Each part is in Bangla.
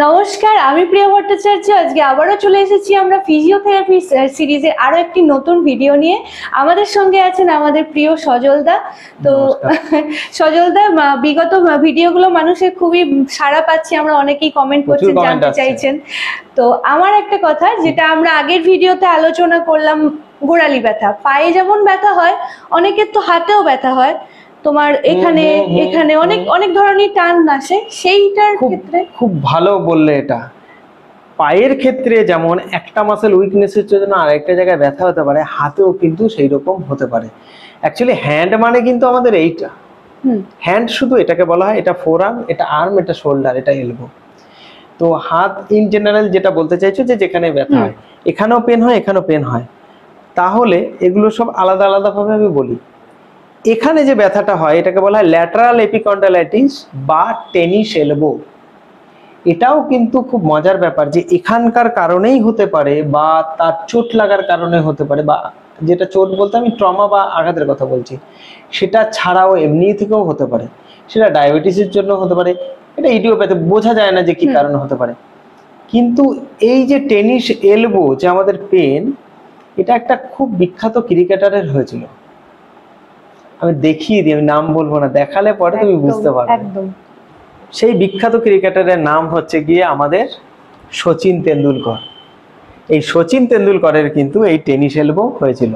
নমস্কার, আমি প্রিয়া ভট্টাচার্য। আজকে আবারও চলে এসেছি আমরা ফিজিওথেরাপি সিরিজের আরো একটি নতুন ভিডিও নিয়ে। আমাদের সঙ্গে আছেন আমাদের প্রিয় সজলদা। তো সজলদা, বিগত ভিডিওগুলো মানুষের খুবই সাড়া পাচ্ছি, আমরা অনেকেই কমেন্ট করছেন, জানতে চাইছেন। তো আমার একটা কথা, যেটা আমরা আগের ভিডিওতে আলোচনা করলাম, গোড়ালি ব্যথা, পায়ে যেমন ব্যথা হয়, অনেকের তো হাতেও ব্যথা হয়। তোমার এখানে এখানে অনেক অনেক ধরনের টান আসে, সেইটার ক্ষেত্রে খুব ভালো বললে। এটা পায়ের ক্ষেত্রে যেমন একটা মাসেল উইকনেসের জন্য আরেকটা জায়গায় ব্যথা হতে পারে, হাতেও কিন্তু সেই রকম হতে পারে। অ্যাকচুয়ালি হ্যান্ড মানে কিন্তু আমাদের এইটা হ্যান্ড, শুধু এটাকে বলা হয়, এটা ফোর আর্ম, এটা আর্ম, এটা শোল্ডার, এটা এলবো। তো হাত ইন জেনারেল যেটা বলতে চাইছো যে যেখানে ব্যথা হয়, এখানেও পেন হয়, এখানেও পেন হয়, তাহলে এগুলো সব আলাদা আলাদা ভাবে আমি বলি। এখানে যে ব্যথাটা হয় এটাকে বলা হয় ল্যাটারাল এপিকন্ডাইলাইটিস বা টেনিস এলবো। এটাও কিন্তু খুব মজার ব্যাপার যে এখানকার কারণেই হতে পারে, বা তার চোট লাগার কারণে হতে পারে, বা যেটা চোট বলতে আমি ট্রমা বা আঘাতের কথা বলছি, সেটা ছাড়াও এমনি থেকেও হতে পারে। সেটা ডায়াবেটিসের জন্য হতে পারে, এটা ইডিওপ্যাথি, বোঝা যায় না যে কি কারণে হতে পারে। কিন্তু এই যে টেনিস এলবো যে আমাদের পেন, এটা একটা খুব বিখ্যাত ক্রিকেটারের হয়েছিল। আমি দেখিয়ে দিই, আমি নাম বলবো না, দেখালে পরে তুমি বুঝতে পারবে। একদম। সেই বিখ্যাত ক্রিকেটারের নাম হচ্ছে গিয়ে আমাদের সচিন তেন্ডুলকর। এই সচিন তেন্ডুলকরের কিন্তু এই টেনিস এলবো হয়েছিল।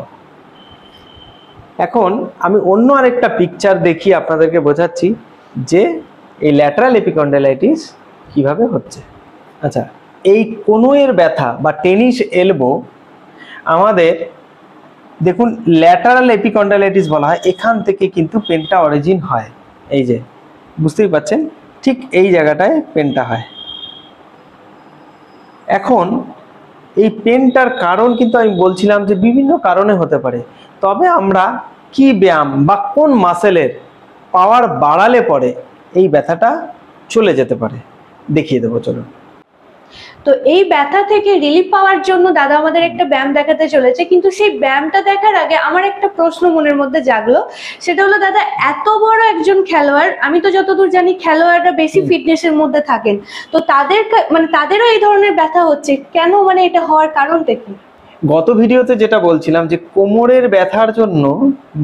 এখন আমি অন্য আরেকটা পিকচার দেখিয়ে আপনাদেরকে বোঝাচ্ছি যে এই ল্যাটারাল এপিকন্ডাইলাইটিস কিভাবে হচ্ছে। আচ্ছা, এই কোনোয়ের ব্যথা বা টেনিস এলবো আমাদের দেখুন ল্যাটারাল এপিকন্ডাইলাইটিস বলা হয়, এখান থেকে কিন্তু পেনটা অরিজিন হয়। এই যে বুঝতেই পাচ্ছেন, ঠিক এই জায়গাটায় পেনটা হয়। এখন এই পেনটার কারণ কিন্তু আমি বলছিলাম যে বিভিন্ন কারণে হতে পারে, তবে আমরা কি ব্যায়াম বা কোন মাসেলের পাওয়ার বাড়ালে পরে এই ব্যথাটা চলে যেতে পারে দেখিয়ে দেবো, চলুন। তো এই ব্যথা থেকে রিলিফ পাওয়ার জন্য দাদা আমাদের একটা ব্যায়াম দেখাতে চলেছে, কিন্তু সেই ব্যায়ামটা দেখার আগে আমার একটা প্রশ্ন মনের মধ্যে জাগলো। সেটা হলো, দাদা এত বড় একজন খেলোয়াড়, আমি তো যতদূর জানি খেলোয়াড়রা বেশি ফিটনেসের মধ্যে থাকেন, তো তাদের মানে তাদেরও এই ধরনের ব্যথা হচ্ছে কেন? মানে এটা হওয়ার কারণটা কি? গত ভিডিওতে যেটা বলছিলাম যে কোমরের ব্যথার জন্য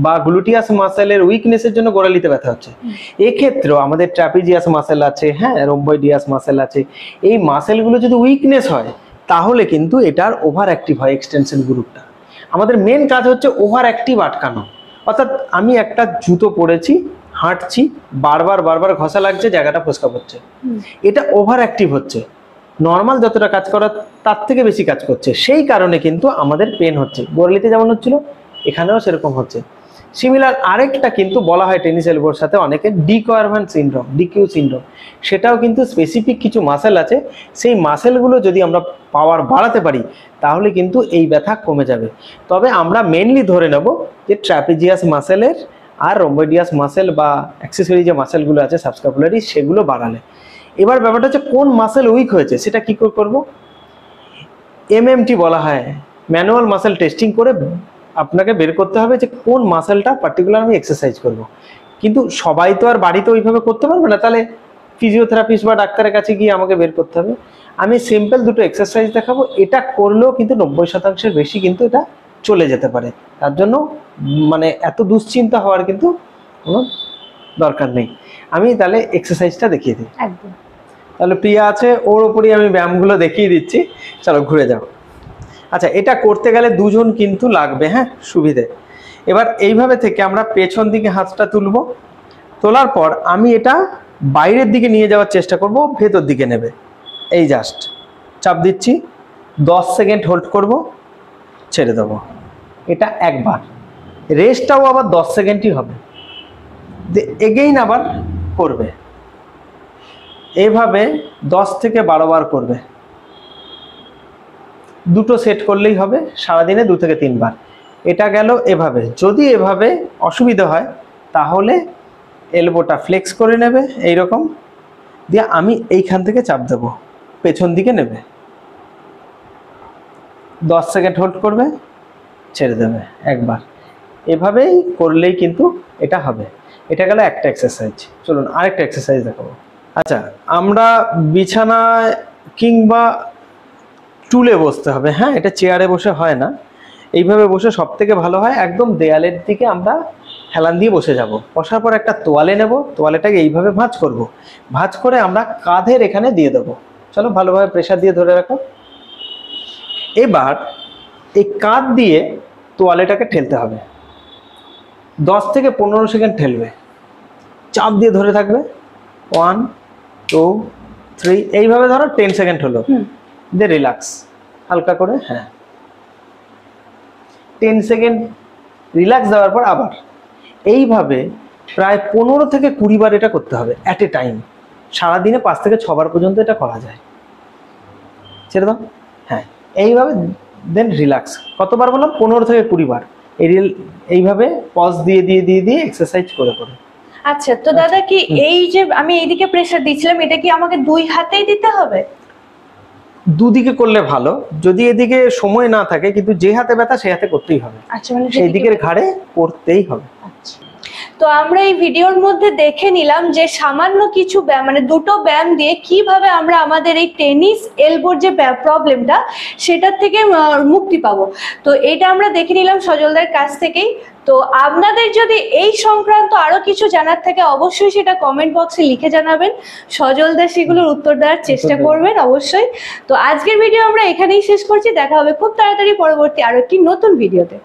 বা গ্লুটিয়াস মাসেলের উইকনেসের জন্য গোড়ালিতে ব্যথা হচ্ছে। এক্ষেত্রেও আমাদের ট্রাপিজিয়াস মাসেল আছে, হ্যাঁ, রোম্বয়েডিয়াস মাসেল আছে। এই মাসেলগুলো যদি উইকনেস হয় তাহলে কিন্তু এটার ওভার অ্যাক্টিভ হয় এক্সটেনশন গ্রুপটা। আমাদের মেন কাজ হচ্ছে ওভার অ্যাক্টিভ আটকানো। অর্থাৎ আমি একটা জুতো পরেছি, হাঁটছি, বারবার বারবার ঘষা লাগছে, জায়গাটা ফোসকা পড়ছে, এটা ওভার অ্যাক্টিভ হচ্ছে। নর্মাল যতটা কাজ করা তার থেকে বেশি কাজ করছে, সেই কারণে কিন্তু আমাদের পেন হচ্ছে। গোড়ালিতে যেমন হচ্ছিল এখানেও সেরকম হচ্ছে। সিমিলার আরেকটা কিন্তু বলা হয় টেনিস এলবোর সাথে অনেকে ডিকোয়ারভান সিনড্রোম, ডিকিউ সিনড্রোম। সেটাও কিন্তু স্পেসিফিক কিছু মাসেল আছে, সেই মাসেলগুলো যদি আমরা পাওয়ার বাড়াতে পারি তাহলে কিন্তু এই ব্যথা কমে যাবে। তবে আমরা মেনলি ধরে নেব যে ট্র্যাপিজিয়াস মাসেলের আর রোম্বয়েডিয়াস মাসেল বা অ্যাক্সেসরি যে মাসেলগুলো আছে সাবস্ক্যাপুলারি, সেগুলো বাড়ালে। এবার ব্যাপারটা হচ্ছে কোন মাসেল উইক হয়েছে সেটা কি করব। এমএমটি বলা হয়, ম্যানুয়াল মাসেল টেস্টিং করে আপনাকে বের করতে হবে যে কোন মাসেলটা পার্টিকুলার আমি এক্সারসাইজ করব। কিন্তু সবাই তো আর বাড়িতে ওইভাবে করতে পারবে না, তাহলে ফিজিওথেরাপিস্ট বা ডাক্তারের কাছে গিয়ে আমাকে বের করতে হবে। আমি সিম্পল দুটো এক্সারসাইজ দেখাবো, এটা করলেও কিন্তু 90% বেশি কিন্তু এটা চলে যেতে পারে। তার জন্য মানে এত দুশ্চিন্তা হওয়ার কিন্তু কোনো দরকার নেই। আমি তাহলে এক্সারসাইজটা দেখিয়ে দিই। একদম। তাহলে প্রিয়া আছে, ওর উপরই আমি ব্যায়ামগুলো দেখিয়ে দিচ্ছি, চলো ঘুরে যাও। আচ্ছা, এটা করতে গেলে দুজন কিন্তু লাগবে, হ্যাঁ, সুবিধে। এবার এইভাবে থেকে আমরা পেছন দিকে হাতটা তুলবো, তোলার পর আমি এটা বাইরের দিকে নিয়ে যাওয়ার চেষ্টা করব, ভেতর দিকে নেবে। এই জাস্ট চাপ দিচ্ছি, 10 সেকেন্ড হোল্ড করব, ছেড়ে দেবো। এটা একবার। রেস্টটাও আবার 10 সেকেন্ডই হবে, এগেইন আবার করবে। এইভাবে 10 থেকে 12 বার করবে। দুটো সেট করলেই হবে, সারাদিনে 2 থেকে 3 বার। এটা গেল এভাবে। যদি এভাবে অসুবিধা হয় তাহলে এলবোটা ফ্লেক্স করে নেবে এইরকম দিয়ে, আমি এইখান থেকে চাপ দেব, পেছন দিকে নেবে, 10 সেকেন্ড হোল্ড করবে, ছেড়ে দেবে একবার। এভাবেই করলেই কিন্তু এটা হবে। এটা গেল একটা এক্সারসাইজ। চলুন আরেকটা এক্সারসাইজ দেখাবো। আচ্ছা, আমরা বিছানায় কিংবা টুলে বসতে হবে, হ্যাঁ, এটা চেয়ারে বসে হয় না। এইভাবে বসে সব থেকে ভালো হয়, একদম দেয়ালের দিকে আমরা হেলান দিয়ে বসে যাব। বসার পর একটা তোয়ালে নেব, তোয়ালেটাকে এইভাবে ভাঁজ করব, ভাঁজ করে আমরা কাঁধের এখানে দিয়ে দেবো। চলো ভালোভাবে প্রেসার দিয়ে ধরে রাখো। এবার এই কাঁধ দিয়ে তোয়ালেটাকে ঠেলতে হবে, 10 থেকে 15 সেকেন্ড ঠেলবে, চাপ দিয়ে ধরে থাকবে। 1 2 3 এইভাবে ধরো, 10 সেকেন্ড হলো, দিয়ে রিল্যাক্স হালকা করে, হ্যাঁ 10 সেকেন্ড রিল্যাক্স দেওয়ার পর আবার এইভাবে প্রায় 15 থেকে 20 বার এটা করতে হবে অ্যাট এ টাইম। সারাদিনে 5 থেকে 6 বার পর্যন্ত এটা করা যায়। ছেড়ে দাও, হ্যাঁ এইভাবে, দেন রিল্যাক্স। কতবার বললাম? 15 থেকে 20 বার। এইভাবে পজ দিয়ে দিয়ে দিয়ে দিয়ে এক্সারসাইজ করে করে। আচ্ছা, তো দাদা কি এই যে আমি এইদিকে প্রেসার দিচ্ছিলাম, এটা কি আমাকে 2 হাতেই দিতে হবে? দুদিকে করলে ভালো, যদি এদিকে সময় না থাকে, কিন্তু যে হাতে ব্যথা সেই হাতে করতেই হবে। আচ্ছা, মানে সেই দিকের ঘাড়ে করতেই হবে। আচ্ছা, তো আমরা এই ভিডিওর মধ্যে দেখে নিলাম যে সামান্য কিছু ব্যায়াম, মানে দুটো ব্যায়াম দিয়ে কিভাবে আমরা আমাদের এই টেনিস এলবোর যে প্রবলেমটা সেটার থেকে মুক্তি পাবো। তো এটা আমরা দেখে নিলাম সজলদার কাছ থেকেই। তো আপনাদের যদি এই সংক্রান্ত আরো কিছু জানার থাকে, অবশ্যই সেটা কমেন্ট বক্সে লিখে জানাবেন, সজলদা সেগুলোর উত্তর দেওয়ার চেষ্টা করবেন অবশ্যই। তো আজকের ভিডিও আমরা এখানেই শেষ করছি, দেখা হবে খুব তাড়াতাড়ি পরবর্তী আরো একটি নতুন ভিডিওতে।